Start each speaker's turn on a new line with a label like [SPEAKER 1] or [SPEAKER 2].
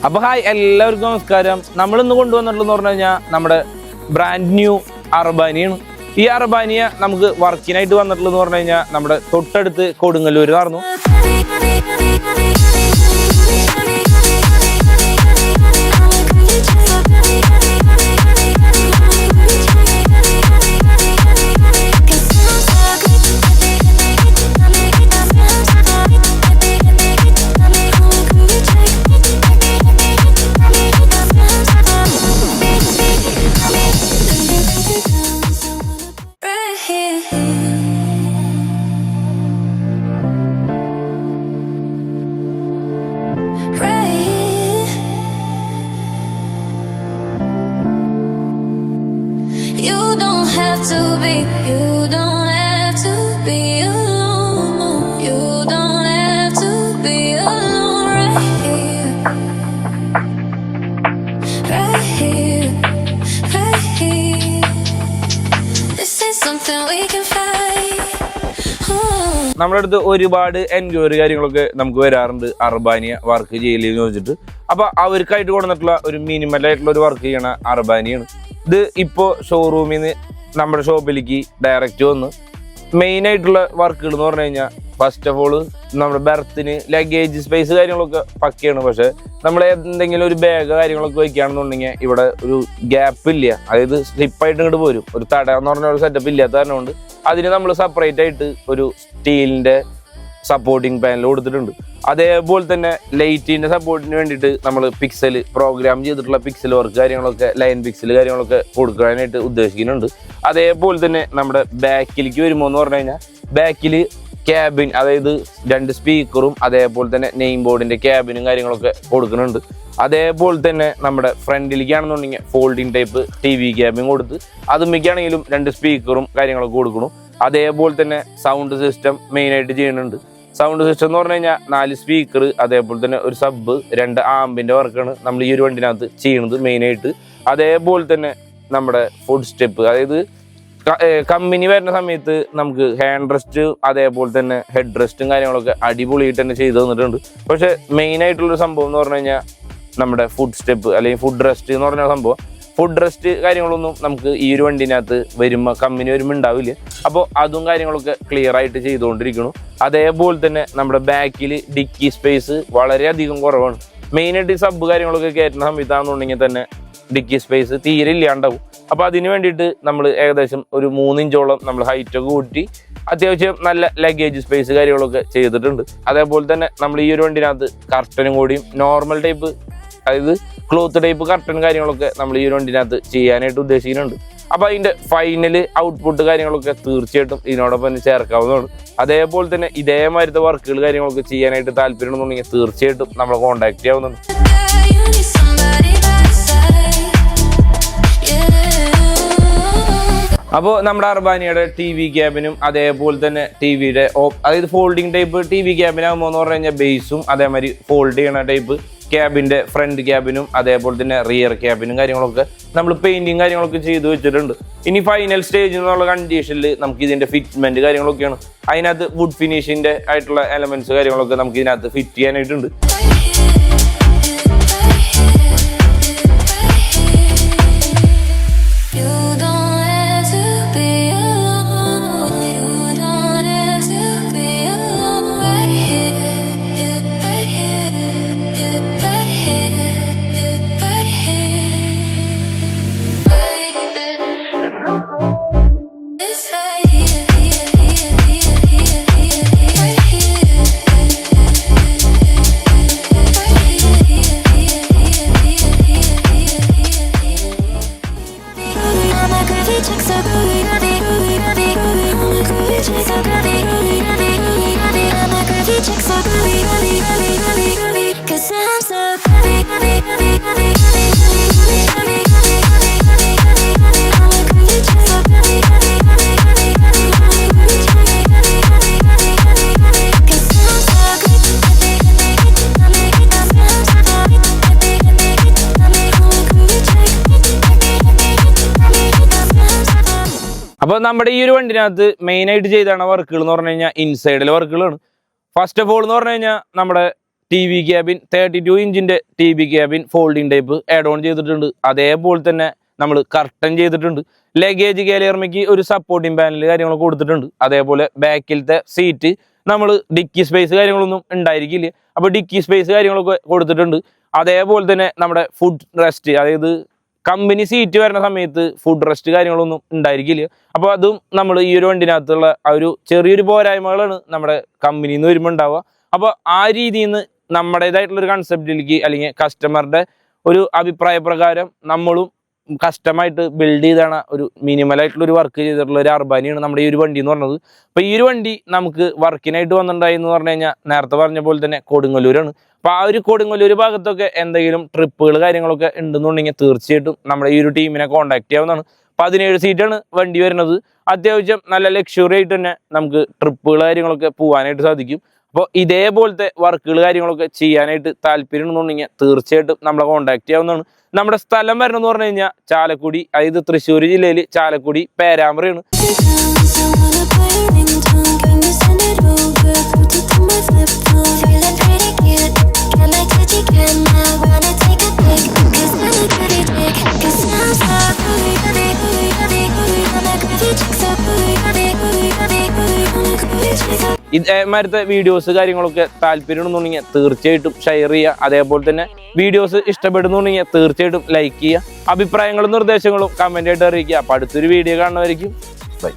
[SPEAKER 1] അപ്പോൾ ഹായ് എല്ലാവർക്കും നമസ്കാരം. നമ്മളിന്ന് കൊണ്ടുവന്നിട്ടുള്ളതെന്ന് പറഞ്ഞു കഴിഞ്ഞാൽ നമ്മുടെ ബ്രാൻഡ് ന്യൂ അർബാനിയാണ്. ഈ അർബാനിയ നമുക്ക് വർക്കിനായിട്ട് വന്നിട്ടുള്ളതെന്ന് പറഞ്ഞു കഴിഞ്ഞാൽ നമ്മുടെ തൊട്ടടുത്ത് കൊടുങ്ങല്ലൂർ നടന്നു. നമ്മുടെ അടുത്ത് ഒരുപാട് എൻക്വയറി കാര്യങ്ങളൊക്കെ നമുക്ക് വരാറുണ്ട് അർബാനിയ വർക്ക് ചെയ്യില്ലെന്ന് ചോദിച്ചിട്ട്. അപ്പൊ അവർക്കായിട്ട് കൊടുത്തിട്ടുള്ള ഒരു മിനിമൽ ആയിട്ടുള്ള ഒരു വർക്ക് ചെയ്യണ അർബാനിയാണ്. ഇത് ഇപ്പോൾ ഷോറൂമിൽ നിന്ന് നമ്മുടെ ഷോപ്പിലേക്ക് ഡയറക്റ്റ് വന്ന് മെയിൻ ആയിട്ടുള്ള വർക്കുകൾ എന്ന് പറഞ്ഞു കഴിഞ്ഞാൽ ഫസ്റ്റ് ഓഫ് ഓൾ നമ്മുടെ ബെർത്തിന് ലഗേജ് സ്പേസ് കാര്യങ്ങളൊക്കെ പക്കയാണ്. പക്ഷെ നമ്മൾ എന്തെങ്കിലും ഒരു ബാഗ് കാര്യങ്ങളൊക്കെ വയ്ക്കുകയാണെന്നുണ്ടെങ്കിൽ ഇവിടെ ഒരു ഗ്യാപ്പ് ഇല്ല, അതായത് സ്ലിപ്പായിട്ട് ഇങ്ങോട്ട് പോരും. ഒരു തട എന്ന് പറഞ്ഞ ഒരു സെറ്റപ്പ് ഇല്ലാത്ത കാരണം കൊണ്ട് അതിന് നമ്മൾ സെപ്പറേറ്റ് ആയിട്ട് ഒരു സ്റ്റീലിൻ്റെ സപ്പോർട്ടിങ് പാനൽ കൊടുത്തിട്ടുണ്ട്. അതേപോലെ തന്നെ ലൈറ്റിൻ്റെ സപ്പോർട്ടിന് വേണ്ടിയിട്ട് നമ്മൾ പിക്സൽ പ്രോഗ്രാം ചെയ്തിട്ടുള്ള പിക്സൽ വർക്ക് കാര്യങ്ങളൊക്കെ ലൈൻ പിക്സൽ കാര്യങ്ങളൊക്കെ കൊടുക്കാനായിട്ട് ഉദ്ദേശിക്കുന്നുണ്ട്. അതേപോലെ തന്നെ നമ്മുടെ ബാക്കിലേക്ക് വരുമ്പോൾ എന്ന് പറഞ്ഞു കഴിഞ്ഞാൽ ബാക്കിൽ ക്യാബിൻ, അതായത് 2 സ്പീക്കറും അതേപോലെ തന്നെ നെയിം ബോർഡിൻ്റെ ക്യാബിനും കാര്യങ്ങളൊക്കെ കൊടുക്കുന്നുണ്ട്. അതേപോലെ തന്നെ നമ്മുടെ ഫ്രണ്ടിലേക്കാണെന്നുണ്ടെങ്കിൽ ഫോൾഡിങ് ടൈപ്പ് TV ക്യാബിൻ കൊടുത്ത് അതുമ്മയ്ക്കാണെങ്കിലും 2 സ്പീക്കറും കാര്യങ്ങളൊക്കെ കൊടുക്കണം. അതേപോലെ തന്നെ സൗണ്ട് സിസ്റ്റം മെയിനായിട്ട് ചെയ്യുന്നുണ്ട്. സൗണ്ട് സിസ്റ്റം എന്ന് പറഞ്ഞു കഴിഞ്ഞാൽ 4 സ്പീക്കർ, അതേപോലെ തന്നെ ഒരു സബ്, 2 ആമ്പിൻ്റെ വർക്കാണ് നമ്മൾ ഈ ഒരു വണ്ടിനകത്ത് ചെയ്യുന്നത് മെയിനായിട്ട്. അതേപോലെ തന്നെ നമ്മുടെ ഫുഡ് സ്റ്റെപ്പ്, അതായത് കമ്പനി വരുന്ന സമയത്ത് നമുക്ക് ഹാൻഡ് റെസ്റ്റ് അതേപോലെ തന്നെ ഹെഡ് റെസ്റ്റും കാര്യങ്ങളൊക്കെ അടിപൊളിയായിട്ട് തന്നെ ചെയ്തു തന്നിട്ടുണ്ട്. പക്ഷേ മെയിനായിട്ടുള്ളൊരു സംഭവം എന്ന് പറഞ്ഞു കഴിഞ്ഞാൽ നമ്മുടെ ഫുഡ് സ്റ്റെപ്പ് അല്ലെങ്കിൽ ഫുഡ് റെസ്റ്റ് എന്ന് പറഞ്ഞ സംഭവം, ഫുഡ് റെസ്റ്റ് കാര്യങ്ങളൊന്നും നമുക്ക് ഈ ഒരു വണ്ടിനകത്ത് വരുമ്പോൾ കമ്പനി വരുമ്പോൾ ഉണ്ടാവില്ല. അപ്പോൾ അതും കാര്യങ്ങളൊക്കെ ക്ലിയർ ആയിട്ട് ചെയ്തുകൊണ്ടിരിക്കുന്നു. അതേപോലെ തന്നെ നമ്മുടെ ബാക്കിൽ ഡിക്കി സ്പേസ് വളരെയധികം കുറവാണ്. മെയിനായിട്ട് ഈ സബ് കാര്യങ്ങളൊക്കെ കയറ്റുന്ന സമയത്താണെന്നുണ്ടെങ്കിൽ തന്നെ ഡിക്കി സ്പേസ് തീരെ ഇല്ലാണ്ടാവും. അപ്പോൾ അതിന് വേണ്ടിയിട്ട് നമ്മൾ ഏകദേശം ഒരു 3 ഇഞ്ചോളം നമ്മൾ ഹൈറ്റൊക്കെ കൂട്ടി അത്യാവശ്യം നല്ല ലഗേജ് സ്പേസ് കാര്യങ്ങളൊക്കെ ചെയ്തിട്ടുണ്ട്. അതേപോലെ തന്നെ നമ്മൾ ഈ ഒരു വണ്ടിനകത്ത് കർട്ടനും കൂടിയും നോർമൽ ടൈപ്പ്, അതായത് ക്ലോത്ത് ടൈപ്പ് കർട്ടൻ കാര്യങ്ങളൊക്കെ നമ്മൾ ഈ ഒരു വണ്ടിനകത്ത് ചെയ്യാനായിട്ട് ഉദ്ദേശിക്കുന്നുണ്ട്. അപ്പോൾ അതിൻ്റെ ഫൈനൽ ഔട്ട്പുട്ട് കാര്യങ്ങളൊക്കെ തീർച്ചയായിട്ടും ഇതിനോടൊപ്പം തന്നെ ചേർക്കാവുന്നതാണ്. അതേപോലെ തന്നെ ഇതേമാതിരത്തെ വർക്കുകൾ കാര്യങ്ങളൊക്കെ ചെയ്യാനായിട്ട് താല്പര്യമുണ്ടെന്നുണ്ടെങ്കിൽ തീർച്ചയായിട്ടും നമ്മളെ കോൺടാക്ട് ചെയ്യാവുന്നതാണ്. അപ്പോൾ നമ്മുടെ അർബാനിയുടെ TV ക്യാബിനും അതേപോലെ തന്നെ ടിവിയുടെ അതായത് ഫോൾഡിങ് ടൈപ്പ് TV ക്യാബിനാകുമ്പോൾ എന്ന് പറഞ്ഞു കഴിഞ്ഞാൽ ബേസും അതേമാതിരി ഫോൾഡ് ചെയ്യണ ടൈപ്പ് ക്യാബിൻ്റെ ഫ്രണ്ട് ക്യാബിനും അതേപോലെ തന്നെ റിയർ ക്യാബിനും കാര്യങ്ങളൊക്കെ നമ്മൾ പെയിൻറ്റിങ് കാര്യങ്ങളൊക്കെ ചെയ്ത് വെച്ചിട്ടുണ്ട്. ഇനി ഫൈനൽ സ്റ്റേജ് എന്നുള്ള കണ്ടീഷനിൽ നമുക്ക് ഇതിൻ്റെ ഫിറ്റ്മെൻറ്റ് കാര്യങ്ങളൊക്കെയാണ്. അതിനകത്ത് വുഡ് ഫിനിഷിൻ്റെ ആയിട്ടുള്ള എലമെൻറ്റ്സ് കാര്യങ്ങളൊക്കെ നമുക്ക് ഇതിനകത്ത് ഫിറ്റ് ചെയ്യാനായിട്ടുണ്ട്. അപ്പോൾ നമ്മുടെ ഈ ഒരു വണ്ടിനകത്ത് മെയിനായിട്ട് ചെയ്താണ് വർക്കുകൾ എന്ന് പറഞ്ഞു കഴിഞ്ഞാൽ ഇൻസൈഡിലെ വർക്കുകളാണ്. ഫസ്റ്റ് ഓഫ് ഓൾ എന്ന് പറഞ്ഞു കഴിഞ്ഞാൽ നമ്മുടെ TV cabin 32 ഇഞ്ചിന്റെ TV cabin folding type add on ചെയ്തിട്ടുണ്ട്. അതേപോലെ തന്നെ നമ്മൾ കർട്ടൻ ചെയ്തിട്ടുണ്ട്. ലഗേജ് കാലിയർമയ്ക്ക് ഒരു സപ്പോർട്ടിംഗ് പാനൽ കാര്യങ്ങളൊക്കെ കൊടുത്തിട്ടുണ്ട്. അതേപോലെ ബാക്കിലത്തെ സീറ്റ് നമ്മൾ ഡിക്കി സ്പേസ് കാര്യങ്ങളൊന്നും ഉണ്ടായിരിക്കില്ല, അപ്പോൾ ഡിക്കി സ്പേസ് കാര്യങ്ങളൊക്കെ കൊടുത്തിട്ടുണ്ട്. അതേപോലെ തന്നെ നമ്മുടെ ഫുഡ് റെസ്റ്റ്, അതായത് കമ്പനി സീറ്റ് വരുന്ന സമയത്ത് ഫുഡ് റെസ്റ്റ് കാര്യങ്ങളൊന്നും ഉണ്ടായിരിക്കില്ല. അപ്പോൾ അതും നമ്മൾ ഈ ഒരു വണ്ടിനകത്തുള്ള ആ ഒരു ചെറിയൊരു പോരായ്മകളാണ് നമ്മുടെ കമ്പനിയിൽ നിന്ന് വരുമ്പോൾ ഉണ്ടാവുക. അപ്പോൾ ആ രീതിയിൽ നിന്ന് നമ്മുടേതായിട്ടുള്ളൊരു കൺസെപ്റ്റിലേക്ക് അല്ലെങ്കിൽ കസ്റ്റമറുടെ ഒരു അഭിപ്രായ പ്രകാരം നമ്മളും കസ്റ്റമായിട്ട് ബിൽഡ് ചെയ്താണ് ഒരു മിനിമലായിട്ടുള്ളൊരു വർക്ക് ചെയ്തിട്ടുള്ള ഒരു അർബാനിയാണ് നമ്മുടെ ഈ ഒരു വണ്ടി എന്ന് പറഞ്ഞത്. അപ്പോൾ ഈ ഒരു വണ്ടി നമുക്ക് വർക്കിനായിട്ട് വന്നിട്ടുണ്ടായി എന്ന് പറഞ്ഞു കഴിഞ്ഞാൽ നേരത്തെ പറഞ്ഞ പോലെ തന്നെ കൊടുങ്ങല്ലൂരാണ്. അപ്പോൾ ആ ഒരു കൊടുങ്ങല്ലൂർ ഭാഗത്തൊക്കെ എന്തെങ്കിലും ട്രിപ്പുകൾ കാര്യങ്ങളൊക്കെ ഉണ്ടെന്നുണ്ടെങ്കിൽ തീർച്ചയായിട്ടും നമ്മുടെ ഈ ഒരു ടീമിനെ കോൺടാക്ട് ചെയ്യാവുന്നതാണ്. 17 സീറ്റാണ് വണ്ടി വരുന്നത്. അത്യാവശ്യം നല്ല ലക്ഷറി ആയിട്ട് തന്നെ നമുക്ക് ട്രിപ്പുകൾ കാര്യങ്ങളൊക്കെ പോകാനായിട്ട് സാധിക്കും. അപ്പോൾ ഇതേപോലത്തെ വർക്കുകൾ കാര്യങ്ങളൊക്കെ ചെയ്യാനായിട്ട് താല്പര്യം ഉണ്ടെന്നുണ്ടെങ്കിൽ തീർച്ചയായിട്ടും നമ്മളെ കോൺടാക്ട് ചെയ്യാവുന്നതാണ്. നമ്മുടെ സ്ഥലം വരണമെന്ന് പറഞ്ഞു കഴിഞ്ഞാൽ ചാലക്കുടി, അതായത് തൃശ്ശൂർ ജില്ലയിൽ ചാലക്കുടി പേരാമ്പ്രയാണ്. ഇതേമാരത്തെ വീഡിയോസ് കാര്യങ്ങളൊക്കെ താല്പര്യം ഉണ്ടെന്നുണ്ടെങ്കിൽ തീർച്ചയായിട്ടും ഷെയർ ചെയ്യുക. അതേപോലെ തന്നെ വീഡിയോസ് ഇഷ്ടപ്പെടുന്നുണ്ടെങ്കിൽ തീർച്ചയായിട്ടും ലൈക്ക് ചെയ്യുക. അഭിപ്രായങ്ങളും നിർദ്ദേശങ്ങളും കമൻ്റ് ആയിട്ട് അറിയിക്കുക. അപ്പോൾ അടുത്തൊരു വീഡിയോ കാണുന്നവരിക്കും ബൈ.